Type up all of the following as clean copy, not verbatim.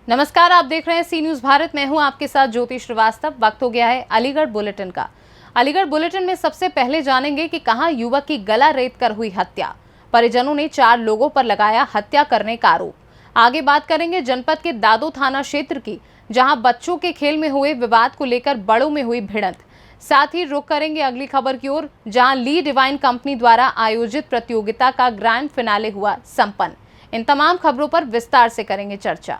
नमस्कार, आप देख रहे हैं सी न्यूज भारत। मैं हूं आपके साथ ज्योति श्रीवास्तव। वक्त हो गया है अलीगढ़ बुलेटिन का। अलीगढ़ बुलेटिन में सबसे पहले जानेंगे कि कहां युवक की गला रेत कर हुई हत्या। परिजनों ने 4 लोगों पर लगाया हत्या करने का आरोप। आगे बात करेंगे जनपद के दादो थाना क्षेत्र की, जहां बच्चों के खेल में हुए विवाद को लेकर बड़ों में हुई भिड़ंत। साथ ही रुख करेंगे अगली खबर की ओर, जहां ली डिवाइन कंपनी द्वारा आयोजित प्रतियोगिता का ग्रैंड फिनाले हुआ संपन्न। इन तमाम खबरों पर विस्तार से करेंगे चर्चा।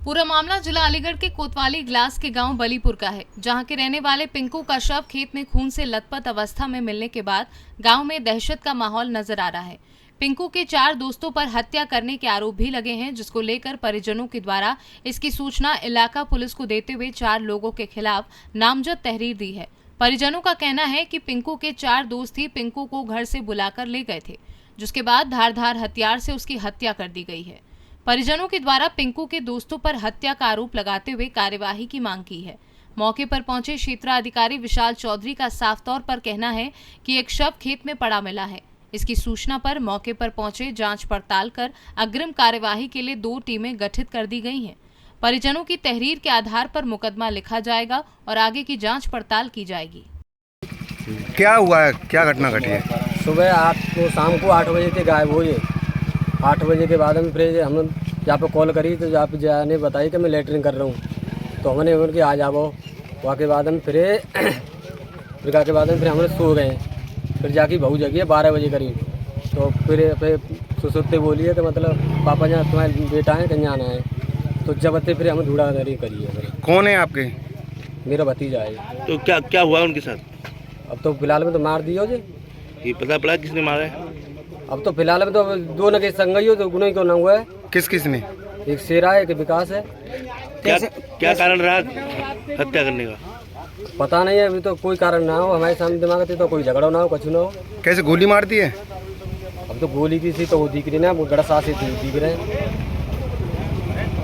पूरा मामला जिला अलीगढ़ के कोतवाली ग्लास के गांव बलीपुर का है, जहां के रहने वाले पिंकू का शव खेत में खून से लथपथ अवस्था में मिलने के बाद गांव में दहशत का माहौल नजर आ रहा है। पिंकू के 4 दोस्तों पर हत्या करने के आरोप भी लगे हैं, जिसको लेकर परिजनों के द्वारा इसकी सूचना इलाका पुलिस को देते हुए 4 लोगों के खिलाफ नामजद तहरीर दी है। परिजनों का कहना है कि पिंकू के 4 दोस्त ही पिंकू को घर से बुलाकर ले गए थे, जिसके बाद धारदार हथियार से उसकी हत्या कर दी गई है। परिजनों के द्वारा पिंकू के दोस्तों पर हत्या का आरोप लगाते हुए कार्यवाही की मांग की है। मौके पर पहुंचे क्षेत्राधिकारी विशाल चौधरी का साफ तौर पर कहना है कि एक शव खेत में पड़ा मिला है। इसकी सूचना पर मौके पर पहुंचे जांच पड़ताल कर अग्रिम कार्यवाही के लिए 2 टीमें गठित कर दी गई हैं। परिजनों की तहरीर के आधार पर मुकदमा लिखा जाएगा और आगे की जांच पड़ताल की जाएगी। क्या हुआ है, क्या घटना घटी है? सुबह शाम को 8 बजे के गायब हुए। 8 बजे के बाद में फिर हम जहाँ पे कॉल करी तो जहाँ पे जाने बताई कि मैं लेटरिन कर रहा हूँ, तो हमने उनके आ जाओ। वहाँ के बाद में फिर के बाद में फिर हमने सो गए। फिर जाके बहू जगी है 12 बजे करीब, तो फिर सुसुत्ते बोली है कि मतलब पापा जहाँ तुम्हारे बेटा है कहीं आना है, तो जब फिर हमें ढूंढा करी है। कौन है आपके? मेरा भतीजा है। तो क्या क्या हुआ उनके साथ? अब तो फिलहाल में तो मार दिया जी। ये पता पड़ा किसने मारा है? अब तो फिलहाल में तो 2 न के संग ही हो, तो गुनाह क्यों ना हुआ है। किस ने? एक शेरा है, एक विकास है। क्या कारण रहा हत्या करने का? पता नहीं है, अभी तो कोई कारण ना हो हमारे सामने दिमाग में, तो कोई झगड़ा ना हो, कुछ ना हो। कैसे गोली मार दी है? अब तो गोली की सी तो वो दिख रही ना, वो गड़ा सांस दिख रहे हैं।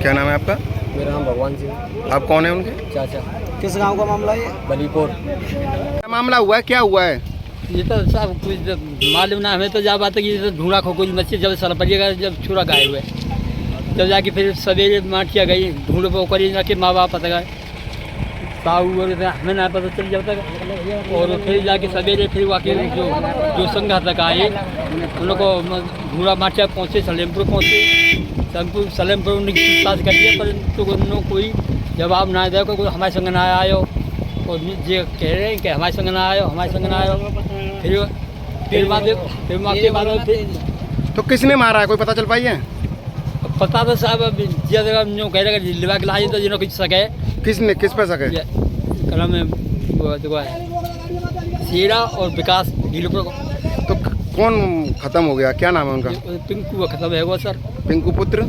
क्या नाम है आपका? मेरा नाम भगवान सिंह। आप कौन है उनके? चाचा। किस गांव का मामला है? बलीपुर। क्या मामला हुआ है, क्या हुआ है? ये तो सब कुछ मालूम ना हमें, तो जा बात है कि तो ढूंढा खो कुछ मच्छी जब सरपरिएगा, जब छुरा गायब हुए जब जाके फिर सवेरे माटिया गई ढूंढ वो करी जाके माँ बाप पता गए साहू और हमें ना पता चल जाता। और फिर जाके सवेरे फिर वाके जो संघ तक आए उन लोग को ढूंढा माटिया पहुँचे, सलेमपुर पहुँचे। सलेमपुर उनकी पूछताछ करिए, परंतु कोई जवाब ना दे, कोई हमारे संग ना आयो। और ये कह रहे हैं कि हमारे संग ना आयो, हमारे संग ना आयो। फिर बाद तो किसने मारा है, कोई पता चल पाई है? पता तो साहब जो कह रहे लिवा के लाए तो जिन्होंने कुछ सके। किसने, किस पे सके? कलम में वो है शेरा और विकास ढीलपुर को। तो कौन खत्म हो गया, क्या नाम है उनका? पिंकू का खत्म है वो सर। पिंकू पुत्र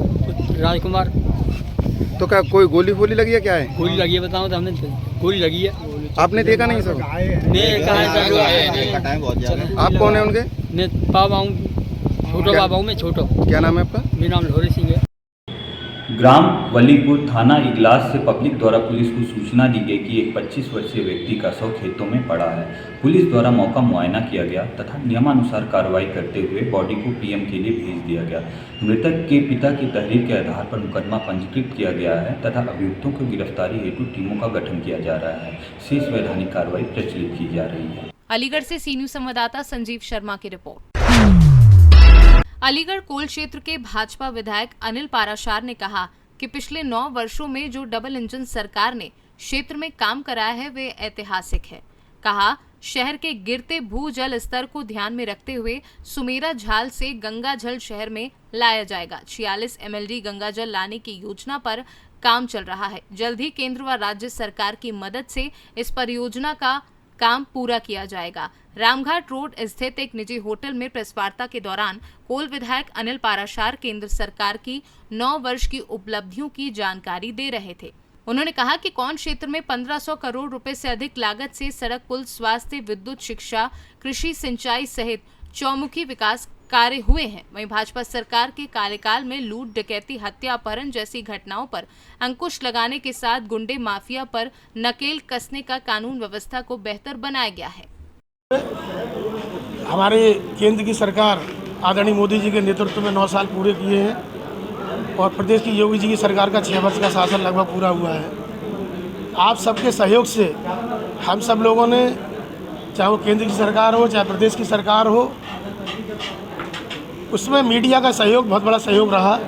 राजकुमार। तो क्या कोई गोली फोली लगी है, क्या है? गोली लगी है, बताऊँ तो हमने गोली लगी है। आपने देखा नहीं सर? नहीं कहा है। आप कौन है उनके? मैं बाबा हूँ, छोटो बाबा हूँ मैं, छोटो। क्या नाम है आपका? मेरा नाम लोहरी सिंह है। ग्राम वलीपुर थाना इगलास से पब्लिक द्वारा पुलिस को सूचना दी गई कि एक 25 वर्षीय व्यक्ति का शव खेतों में पड़ा है। पुलिस द्वारा मौका मुआयना किया गया तथा नियमानुसार कार्रवाई करते हुए बॉडी को पीएम के लिए भेज दिया गया। मृतक के पिता की तहरीर के आधार पर मुकदमा पंजीकृत किया गया है तथा अभियुक्तों की गिरफ्तारी हेतु टीमों का गठन किया जा रहा है। शेष वैधानिक कार्रवाई प्रचलित की जा रही है। अलीगढ़ से सी न्यूज संवाददाता संजीव शर्मा की रिपोर्ट। अलीगढ़ कोल क्षेत्र के भाजपा विधायक अनिल पाराशार ने कहा कि पिछले 9 वर्षों में जो डबल इंजन सरकार ने क्षेत्र में काम कराया है वे ऐतिहासिक है। कहा, शहर के गिरते भूजल स्तर को ध्यान में रखते हुए सुमेरा झाल से गंगा जल शहर में लाया जाएगा। 46 MLD गंगा जल लाने की योजना पर काम चल रहा है। जल्द ही केंद्र व राज्य सरकार की मदद से इस परियोजना का काम पूरा किया जाएगा। रामघाट रोड स्थित एक निजी होटल में प्रेस वार्ता के दौरान कोल विधायक अनिल पाराशार केंद्र सरकार की 9 वर्ष की उपलब्धियों की जानकारी दे रहे थे। उन्होंने कहा कि कौन क्षेत्र में 1500 करोड़ रुपए से अधिक लागत से सड़क, पुल, स्वास्थ्य, विद्युत, शिक्षा, कृषि, सिंचाई सहित चौमुखी विकास कार्य हुए हैं। वहीं भाजपा सरकार के कार्यकाल में लूट, डकैती, हत्या, अपहरण जैसी घटनाओं पर अंकुश लगाने के साथ गुंडे माफिया पर नकेल कसने का कानून व्यवस्था को बेहतर बनाया गया है। हमारे केंद्र की सरकार आदरणीय मोदी जी के नेतृत्व में 9 साल पूरे किए हैं। और प्रदेश की योगी जी की सरकार का 6 वर्ष का शासन लगभग पूरा हुआ है। आप सबके सहयोग से हम सब लोगों ने, चाहे वो केंद्र की सरकार हो चाहे प्रदेश की सरकार हो, उसमें मीडिया का सहयोग बहुत बड़ा सहयोग रहा।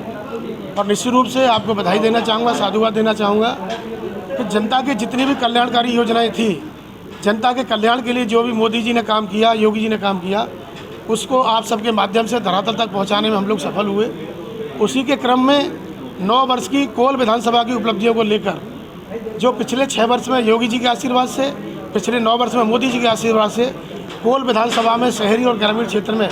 और निश्चित रूप से आपको बधाई देना चाहूँगा, साधुवाद देना चाहूँगा कि जनता की जितनी भी कल्याणकारी योजनाएं थी, जनता के कल्याण के लिए जो भी मोदी जी ने काम किया, योगी जी ने काम किया, उसको आप सबके माध्यम से धरातल तक पहुँचाने में हम लोग सफल हुए। उसी के क्रम में 9 वर्ष की कोल विधानसभा की उपलब्धियों को लेकर जो पिछले 6 वर्ष में योगी जी के आशीर्वाद से, पिछले 9 वर्ष में मोदी जी के आशीर्वाद से कोल विधानसभा में शहरी और ग्रामीण क्षेत्र में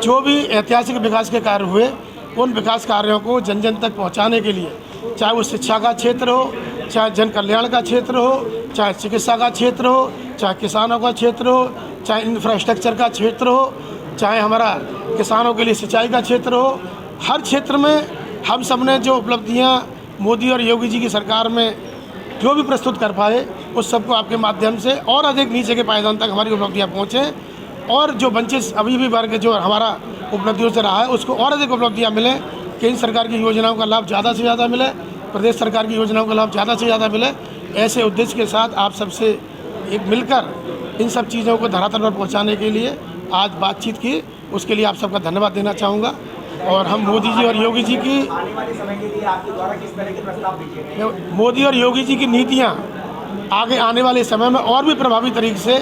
जो भी ऐतिहासिक विकास के कार्य हुए, उन विकास कार्यों को जन जन तक पहुंचाने के लिए, चाहे वो शिक्षा का क्षेत्र हो, चाहे जन कल्याण का क्षेत्र हो, चाहे चिकित्सा का क्षेत्र हो, चाहे किसानों का क्षेत्र हो, चाहे इंफ्रास्ट्रक्चर का क्षेत्र हो, चाहे हमारा किसानों के लिए सिंचाई का क्षेत्र हो, हर क्षेत्र में हम सब ने जो उपलब्धियां मोदी और योगी जी की सरकार में जो भी प्रस्तुत कर पाए, उस सबको आपके माध्यम से और अधिक नीचे के पायदान तक हमारी उपलब्धियां पहुँचें और जो वंचित अभी भी वर्ग जो हमारा उपलब्धियों से रहा है उसको और अधिक उपलब्धियां मिलें। केंद्र सरकार की योजनाओं का लाभ ज़्यादा से ज़्यादा मिले, प्रदेश सरकार की योजनाओं का लाभ ज़्यादा से ज़्यादा मिले। ऐसे उद्देश्य के साथ आप सबसे एक मिलकर इन सब चीज़ों को धरातल पर पहुँचाने के लिए आज बातचीत की, उसके लिए आप सबका धन्यवाद देना चाहूँगा। और हम मोदी जी और योगी जी की मोदी और योगी जी की नीतियाँ आगे आने वाले समय में और भी प्रभावी तरीके से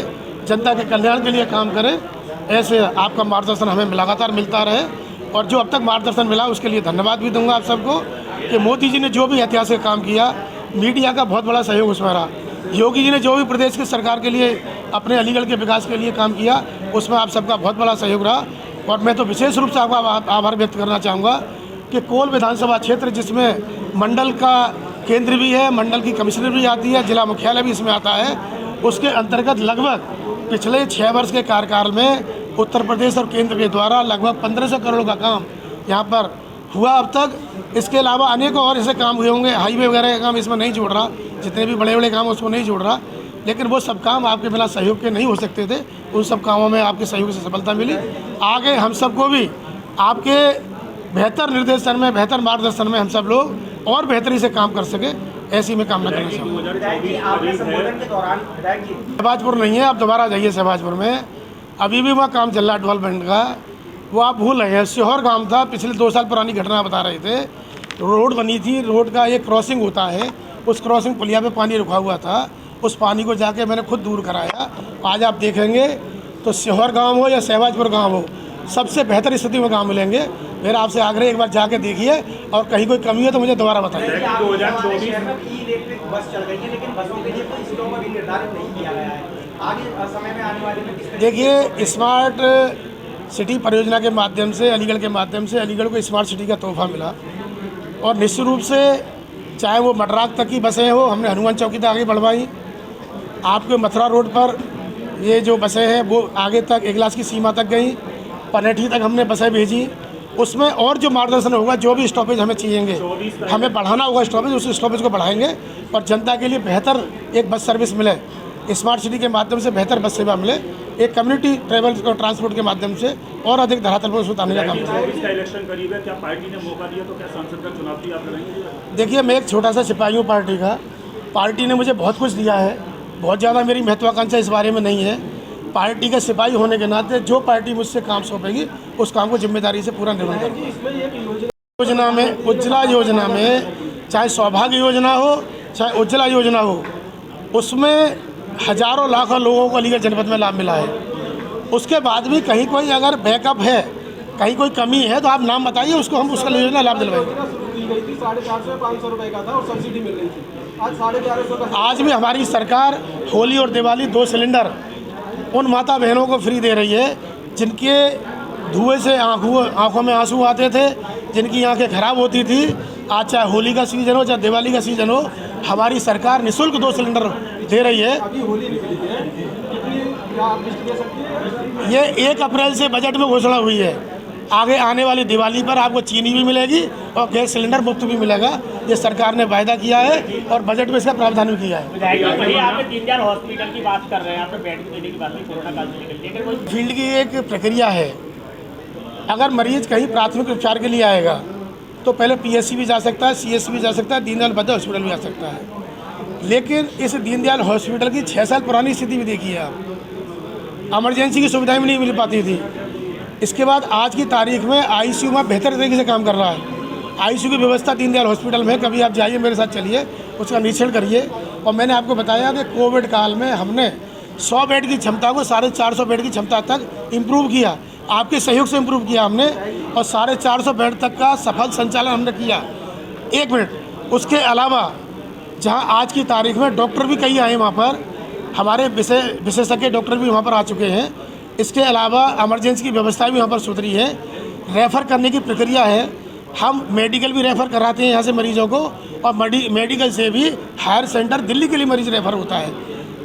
जनता के कल्याण के लिए काम करें। ऐसे आपका मार्गदर्शन हमें लगातार मिलता रहे और जो अब तक मार्गदर्शन मिला उसके लिए धन्यवाद भी दूंगा आप सबको कि मोदी जी ने जो भी ऐतिहासिक काम किया, मीडिया का बहुत बड़ा सहयोग उसमें रहा। योगी जी ने जो भी प्रदेश की सरकार के लिए, अपने अलीगढ़ के विकास के लिए काम किया, उसमें आप सबका बहुत बड़ा सहयोग रहा। और मैं तो विशेष रूप से आपका आभार व्यक्त करना चाहूँगा कि कोल विधानसभा क्षेत्र जिसमें मंडल का केंद्र भी है, मंडल की कमिश्नर भी आती है, जिला मुख्यालय भी इसमें आता है, उसके अंतर्गत लगभग पिछले 6 वर्ष के कार्यकाल में उत्तर प्रदेश और केंद्र के द्वारा लगभग 1500 करोड़ का काम यहाँ पर हुआ अब तक। इसके अलावा अनेकों और ऐसे काम हुए होंगे, हाईवे वगैरह का काम इसमें नहीं जोड़ रहा, जितने भी बड़े बड़े काम उसको नहीं जोड़ रहा, लेकिन वो सब काम आपके बिना सहयोग के नहीं हो सकते थे। उन सब कामों में आपके सहयोग से सफलता मिली। आगे हम सबको भी आपके बेहतर निर्देशन में, बेहतर मार्गदर्शन में हम सब लोग और बेहतरी से काम कर सके, ऐसी मैं कामना करना चाहूँगा। शहबाजपुर नहीं है, आप दोबारा जाइए शहबाजपुर में, अभी भी वहाँ काम चल रहा है डेवलपमेंट का, वो आप भूल रहे हैं। सीहोर गांव था, पिछले 2 साल पुरानी घटना बता रहे थे, रोड बनी थी, रोड का एक क्रॉसिंग होता है, उस क्रॉसिंग पुलिया पे पानी रुका हुआ था, उस पानी को जाके मैंने खुद दूर कराया। आज आप देखेंगे तो सीहोर गांव हो या शहबाजपुर गांव हो, सबसे बेहतर स्थिति में गांव मिलेंगे। मेरा आपसे आग्रह, एक बार जाके देखिए और कहीं कोई कमी है तो मुझे दोबारा बताइए। देखिए, स्मार्ट सिटी परियोजना के माध्यम से, अलीगढ़ के माध्यम से अलीगढ़ को स्मार्ट सिटी का तोहफा मिला और निश्चित रूप से चाहे वो मडराक तक की बसें हो, हमने हनुमान चौकी तक आगे बढ़वाई। आपके मथुरा रोड पर ये जो बसें हैं वो आगे तक इगलास की सीमा तक गई, पनेठी तक हमने बसें भेजी। उसमें और जो मार्गदर्शन होगा, जो भी स्टॉपेज हमें चाहिएंगे, हमें बढ़ाना होगा स्टॉपेज, उस स्टॉपेज को बढ़ाएंगे और जनता के लिए बेहतर एक बस सर्विस मिले, स्मार्ट सिटी के माध्यम से बेहतर बस सेवा मिले, एक कम्युनिटी ट्रेवल और ट्रांसपोर्ट के माध्यम से और अधिक धरातल पर उतारने का काम करें। देखिए, मैं एक छोटा सा सिपाही हूँ पार्टी का, पार्टी ने मुझे बहुत कुछ दिया है, बहुत ज़्यादा मेरी महत्वाकांक्षा इस बारे में नहीं है। पार्टी का सिपाही होने के नाते जो पार्टी मुझसे काम सौंपेगी उस काम को जिम्मेदारी से पूरा निर्वहन करूँगा। योजना में, उज्ज्वला योजना में, चाहे सौभाग्य योजना हो चाहे उज्ज्वला योजना हो, उसमें हजारों लाखों लोगों को अलीगढ़ जनपद में लाभ मिला है। उसके बाद भी कहीं कोई अगर बैकअप है, कहीं कोई कमी है तो आप नाम बताइए, उसको हम उसका योजना लाभ दिलवाएंगे। 450-500 रुपए का था और सब्सिडी मिल रही थी, आज 450 आज भी हमारी सरकार होली और दिवाली 2 सिलेंडर उन माता बहनों को फ्री दे रही है जिनके धुएं से आंखों में आंसू आते थे, जिनकी आंखें खराब होती थी। आज चाहे होली का सीज़न हो चाहे दिवाली का सीज़न हो, हमारी सरकार निःशुल्क 2 सिलेंडर दे रही है। ये 1 अप्रैल से बजट में घोषणा हुई है। आगे आने वाली दिवाली पर आपको चीनी भी मिलेगी और गैस सिलेंडर मुफ्त भी मिलेगा। ये सरकार ने वायदा किया है और बजट में इसका प्रावधान भी किया है। आप दीनदयाल हॉस्पिटल की बात कर रहे हैं, आपने बेड देने की बात की कोरोना काल से लेकर, फील्ड की एक प्रक्रिया है। अगर मरीज कहीं प्राथमिक उपचार के लिए आएगा तो पहले पीएससी भी जा सकता है, सीएससी भी जा सकता है, दीनदयाल उपाध्याय हॉस्पिटल भी जा सकता है। लेकिन इस दीनदयाल हॉस्पिटल की 6 साल पुरानी स्थिति भी देखिए आप, इमरजेंसी की सुविधाएं भी नहीं मिल पाती थी। इसके बाद आज की तारीख में आईसीयू में बेहतर तरीके से काम कर रहा है। आईसीयू की व्यवस्था दीनदयाल हॉस्पिटल में, कभी आप जाइए मेरे साथ चलिए, उसका निरीक्षण करिए। और मैंने आपको बताया कि कोविड काल में हमने 100 बेड की क्षमता को 450 बेड की क्षमता तक इम्प्रूव किया, आपके सहयोग से इम्प्रूव किया हमने, और 450 बेड तक का सफल संचालन हमने किया। 1 मिनट, उसके अलावा जहां आज की तारीख में डॉक्टर भी कई आए वहां पर, हमारे विशेषज्ञ डॉक्टर भी वहां पर आ चुके हैं। इसके अलावा इमरजेंसी की व्यवस्था भी वहाँ पर सुधरी है, रेफ़र करने की प्रक्रिया है। हम मेडिकल भी रेफ़र कराते हैं यहाँ से मरीजों को, और मेडिकल से भी हायर सेंटर दिल्ली के लिए मरीज रेफ़र होता है।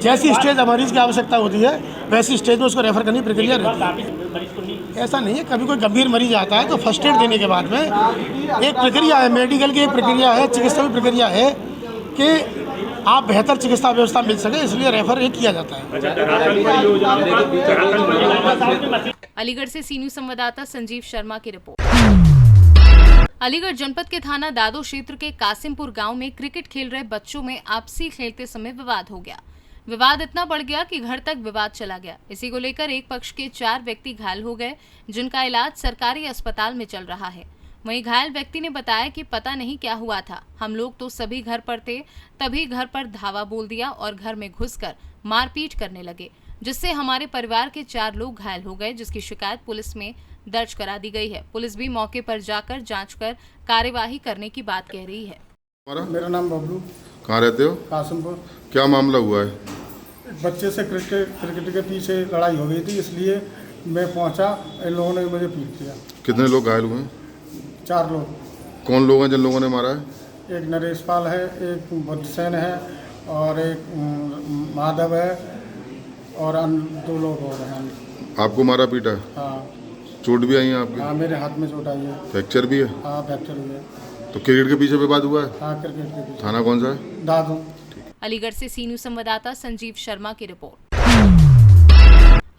जैसी स्टेज मरीज की आवश्यकता होती है वैसी स्टेज में उसको रेफ़र करने की प्रक्रिया रहती है। ऐसा नहीं है, कभी कोई गंभीर मरीज आता है तो फर्स्ट एड देने के बाद में एक प्रक्रिया है, मेडिकल की एक प्रक्रिया है, चिकित्सा की प्रक्रिया है कि आप बेहतर चिकित्सा व्यवस्था मिल सके, इसलिए रेफर एक किया जाता है। अलीगढ़ से सी न्यूज़ संवाददाता संजीव शर्मा की रिपोर्ट। अलीगढ़ जनपद के थाना दादो क्षेत्र के कासिमपुर गांव में क्रिकेट खेल रहे बच्चों में आपसी खेलते समय विवाद हो गया। विवाद इतना बढ़ गया कि घर तक विवाद चला गया। इसी को लेकर एक पक्ष के 4 व्यक्ति घायल हो गए, जिनका इलाज सरकारी अस्पताल में चल रहा है। वहीं घायल व्यक्ति ने बताया कि पता नहीं क्या हुआ था, हम लोग तो सभी घर पर थे, तभी घर पर धावा बोल दिया और घर में घुसकर मारपीट करने लगे, जिससे हमारे परिवार के 4 लोग घायल हो गए, जिसकी शिकायत पुलिस में दर्ज करा दी गई है। पुलिस भी मौके पर जाकर जांच कर कार्यवाही करने की बात कह रही है। मेरा नाम बबलू। कहाँ रहते हो? कासिमपुर। क्या मामला हुआ है? बच्चे से क्रिकेट के पीछे लड़ाई हो गई थी, इसलिए मैं पहुंचा, इन लोगों ने मुझे पीट दिया। कितने लोग घायल हुए हैं? 4 लोग। कौन लोग हैं जिन लोगों ने मारा है? एक नरेश पाल है, एक बुद्धसेन है, और एक माधव है, और 2 लोग और हैं। आपको मारा पीटा? हाँ। चोट भी आई है आपके? हाँ, मेरे हाथ में चोट आई है। फ्रैक्चर भी है? हाँ, फ्रैक्चर भी है। तो क्रिकेट के पीछे विवाद हुआ है? हाँ, क्रिकेट के पीछे। थाना कौन सा है? दादो। अलीगढ़ से सी न्यूज़ संवाददाता संजीव शर्मा की रिपोर्ट।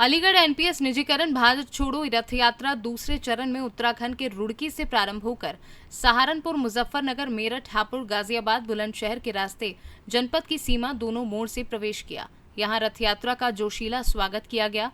अलीगढ़ एनपीएस निजीकरण भारत छोड़ो रथ यात्रा दूसरे चरण में उत्तराखंड के रुड़की से प्रारंभ होकर सहारनपुर, मुजफ्फरनगर, मेरठ, हापुड़, गाजियाबाद, बुलंदशहर के रास्ते जनपद की सीमा दोनों मोड़ से प्रवेश किया। यहां रथ यात्रा का जोशीला स्वागत किया गया।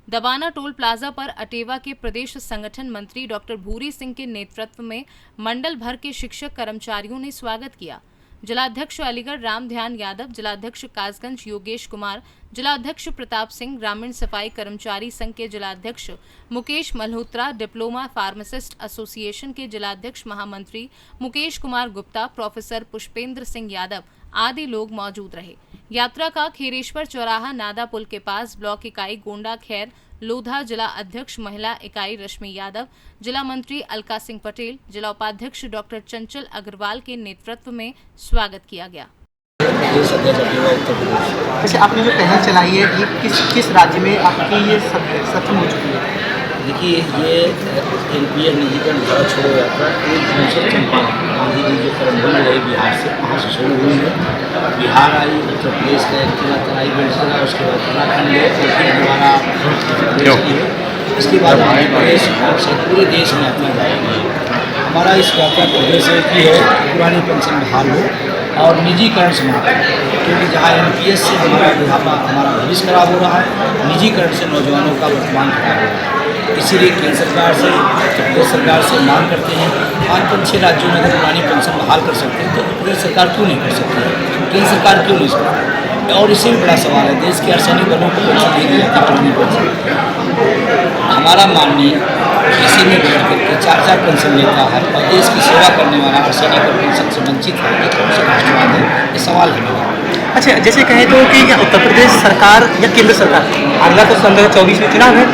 दबाना टोल प्लाजा पर अटेवा के प्रदेश संगठन मंत्री डॉक्टर भूरी सिंह के नेतृत्व में मंडल भर के शिक्षक कर्मचारियों ने स्वागत किया। जिलाध्यक्ष अलीगढ़ राम ध्यान यादव, जिलाध्यक्ष कासगंज योगेश कुमार, जिलाध्यक्ष प्रताप सिंह, ग्रामीण सफाई कर्मचारी संघ के जिलाध्यक्ष Mukesh Malhotra, diploma pharmacist association के जिलाध्यक्ष महामंत्री मुकेश कुमार गुप्ता, प्रोफेसर पुष्पेंद्र सिंह यादव आदि लोग मौजूद रहे। यात्रा का खेरेश्वर चौराहा नादा पुल के पास ब्लॉक इकाई गोंडा खैर लोधा, जिला अध्यक्ष महिला इकाई रश्मि यादव, जिला मंत्री अलका सिंह पटेल, जिला उपाध्यक्ष डॉक्टर चंचल अग्रवाल के नेतृत्व में स्वागत किया गया। जैसे आपने जो पहल चलाई है, ये किस राज्य में आपकी ये सफल हो चुकी है? देखिए, ये एनपीएस निजीकरण भारत छोड़ो यात्रा 1 जून से चंपारण गांधी जी के कर्मभूमि रहे बिहार से, वहाँ से शुरू हुई है। बिहार आई, उत्तर प्रदेश का एक जिला तराई चला, उसके बाद उत्तराखंड गए, और फिर दोबारा इसके बाद मध्य प्रदेश और से पूरे देश में अपना जाएंगे। हमारा इस यात्रा का उद्देश्य की है पुरानी पेंशन बहाल हो और निजीकरण समाप्त हो, क्योंकि जहाँ एनपीएस से हमारा बुढ़ापा, हमारा भविष्य खराब हो रहा है, निजीकरण से नौजवानों का वर्तमान खराब हो रहा है। इसीलिए केंद्र सरकार से, प्रदेश सरकार से मांग करते हैं 5-6 राज्यों में अगर पुरानी पेंशन बहाल कर सकते हैं तो प्रदेश सरकार क्यों नहीं कर सकती है, केंद्र सरकार क्यों नहीं सकती? और इससे भी बड़ा सवाल है, देश के अर्धसैनिक बलों को पेंशन नहीं दी जाती, पुरानी पेंशन। हमारा माननीय इसी में बैठ करके 4 पेंशन लेता है और देश की सेवा करने वाला अर्धसैनिक पेंशन से वंचित है, ये कौन सा राष्ट्रवाद है? ये सवाल है मेरा। अच्छा, जैसे कहें तो कि उत्तर प्रदेश सरकार या केंद्र सरकार, अगला तो 2024 में चुनाव है,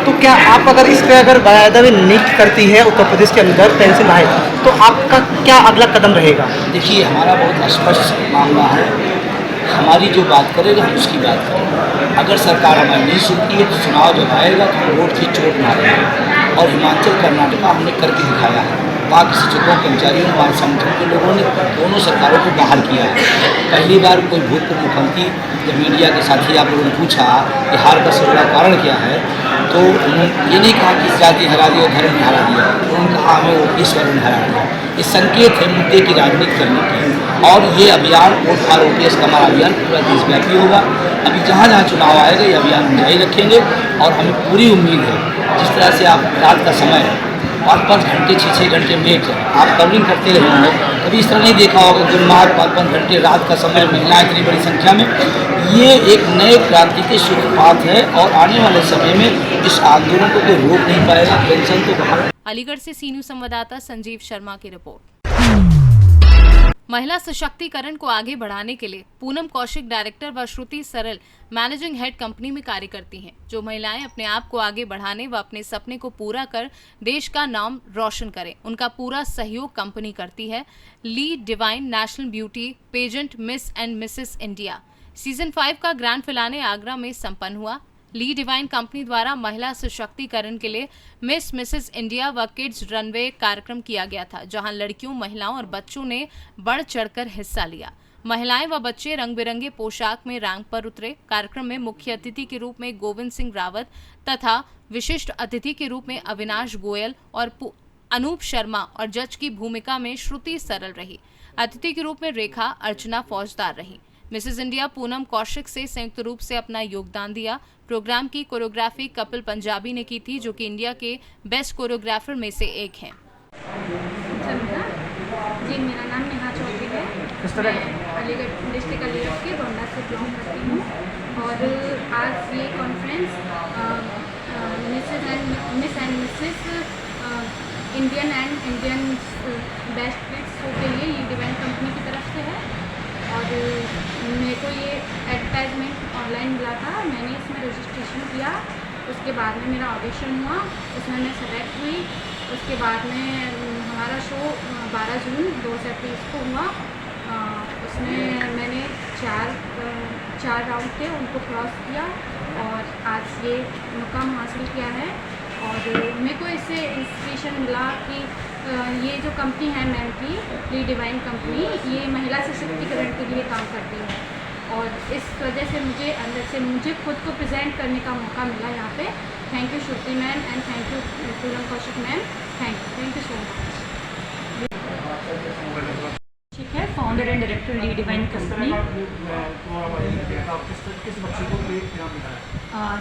तो क्या आप अगर इस पर अगर वायदा में नहीं करती है उत्तर प्रदेश के अंदर पेंशन आए, तो आपका क्या अगला कदम रहेगा? देखिए, हमारा बहुत स्पष्ट मामला है, हमारी जो बात करेगा हम उसकी बात करेंगे। अगर सरकार हमारी नहीं सुनती है तो चुनाव जब आएगा तो हम वोट की चोट मारेंगे, और हिमाचल कर्नाटका हमने करके दिखाया है। वहाँ के शिक्षकों, कर्मचारियों, हमारे संगठन के लोगों ने दोनों सरकारों को बाहर किया है। पहली बार कोई भूतपूर्व मुख्यमंत्री जब मीडिया के साथी आप लोगों ने पूछा कि हार का सबसे बड़ा कारण क्या है, तो उन्होंने ये नहीं कहा कि जाति हरा दिया, धर्म हरा दिया, उन्होंने कहा हमें वो ईश्वर ने हरा दिया। ये संकेत है मुद्दे की राजनीति करने की। और ये अभियान वोट फॉर OPS का हमारा अभियान पूरा देशव्यापी होगा। अभी जहाँ जहाँ चुनाव आएगा ये अभियान हम जारी रखेंगे और हमें पूरी उम्मीद है जिस तरह से आप रात का समय है 5-5 घंटे 6-6 घंटे मेट है आप कवरिंग करते रहे होंगे, कभी इस तरह नहीं देखा होगा गुलमार्ग 5-5 घंटे रात का समय, महिलाएं इतनी बड़ी संख्या में। ये एक नए क्रांति के सूत्रपात है और आने वाले समय में इस आंदोलन को कोई रोक नहीं पाएगा। पेंशन तो बाहर। अलीगढ़ से सी न्यूज संवाददाता संजीव शर्मा की रिपोर्ट। महिला सशक्तिकरण को आगे बढ़ाने के लिए पूनम कौशिक डायरेक्टर व श्रुति सरल मैनेजिंग हेड कंपनी में कार्य करती हैं, जो महिलाएं अपने आप को आगे बढ़ाने व अपने सपने को पूरा कर देश का नाम रोशन करें। उनका पूरा सहयोग कंपनी करती है। Lee divine national beauty pageant miss and mrs India season 5 का ग्रैंड फिनाले आगरा में संपन्न हुआ। ली डिवाइन कंपनी द्वारा महिला सशक्तिकरण के लिए मिस मिसेस इंडिया व किड्स रनवे कार्यक्रम किया गया था, जहां लड़कियों, महिलाओं और बच्चों ने बढ़ चढ़कर हिस्सा लिया। महिलाएं व बच्चे रंग बिरंगे पोशाक में रैंप पर उतरे। कार्यक्रम में मुख्य अतिथि के रूप में गोविंद सिंह रावत तथा विशिष्ट अतिथि के रूप में अविनाश गोयल और अनूप शर्मा और जज की भूमिका में श्रुति सरल रही। अतिथि के रूप में रेखा अर्चना फौजदार रही। मिसेस इंडिया पूनम कौशिक से संयुक्त रूप से अपना योगदान दिया। प्रोग्राम की कोरियोग्राफी कपिल पंजाबी ने की थी, जो कि इंडिया के बेस्ट कोरियोग्राफर में से एक हैं। जी, मेरा नाम नेहा चौधरी है। मैं अलीगढ़ डिस्ट्रिक्ट अलीगढ़ के गोंडा से बिलोंग करती हूँ और आज ये conference miss and Mrs Indian and Indian best kids show के लिए ली डिवाइन कंपनी की तरफ से है और मेरे को ये एडवर्टाइजमेंट ऑनलाइन मिला था। मैंने इसमें रजिस्ट्रेशन किया, उसके बाद में मेरा ऑडिशन हुआ, उसमें मैं सेलेक्ट हुई। उसके बाद में हमारा शो 12 जून 2023 को हुआ। उसमें मैंने चार राउंड थे उनको क्रॉस किया और आज ये मुकाम हासिल किया है। और मेरे को इससे इंस्पिरेशन मिला कि ये जो कंपनी है मैम की ली डिवाइन कंपनी, ये महिला सशक्तिकरण के लिए काम करती है और इस वजह से मुझे अंदर से मुझे खुद को प्रेजेंट करने का मौका मिला यहाँ पे। Thank you Shruti ma'am and thank you Poonam Kaushik ma'am. Thank you so much. ठीक है, founder and director Lee Divine company.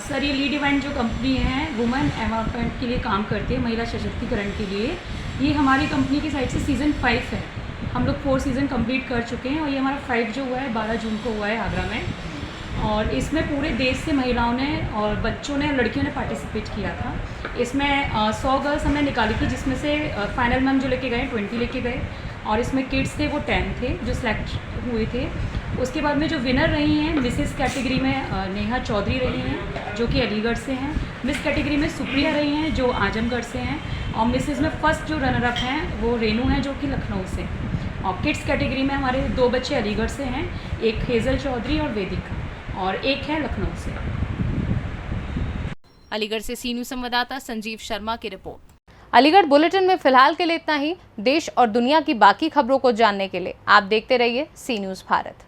Sir, ये ली डिवाइन जो कंपनी है वुमेन एम्पावरमेंट के लिए काम करती है, महिला सशक्तिकरण के लिए। ये हमारी कंपनी की साइड से सीज़न 5 है। हम लोग 4 सीज़न कंप्लीट कर चुके हैं और ये हमारा 5 जो हुआ है 12 जून को हुआ है आगरा में। और इसमें पूरे देश से महिलाओं ने और बच्चों ने, लड़कियों ने पार्टिसिपेट किया था। इसमें 100 गर्ल्स हमने निकाली थी, जिसमें से फाइनल मैम जो लेके गए 20 लेके गए और इसमें किड्स थे वो 10 थे जो सिलेक्ट हुए थे। उसके बाद में जो विनर रही हैं मिसेस कैटेगरी में नेहा चौधरी रही हैं जो कि अलीगढ़ से हैं। मिस कैटेगरी में सुप्रिया रही हैं जो आजमगढ़ से हैं और मिसेस में फर्स्ट जो रनर अप हैं वो रेनू हैं जो कि लखनऊ से। और किड्स कैटेगरी में हमारे 2 बच्चे अलीगढ़ से हैं, एक हेज़ल चौधरी और वेदिका और एक है लखनऊ से। अलीगढ़ से सी न्यूज संवाददाता संजीव शर्मा की रिपोर्ट। अलीगढ़ बुलेटिन में फिलहाल के लिए इतना ही। देश और दुनिया की बाकी खबरों को जानने के लिए आप देखते रहिए सी न्यूज भारत।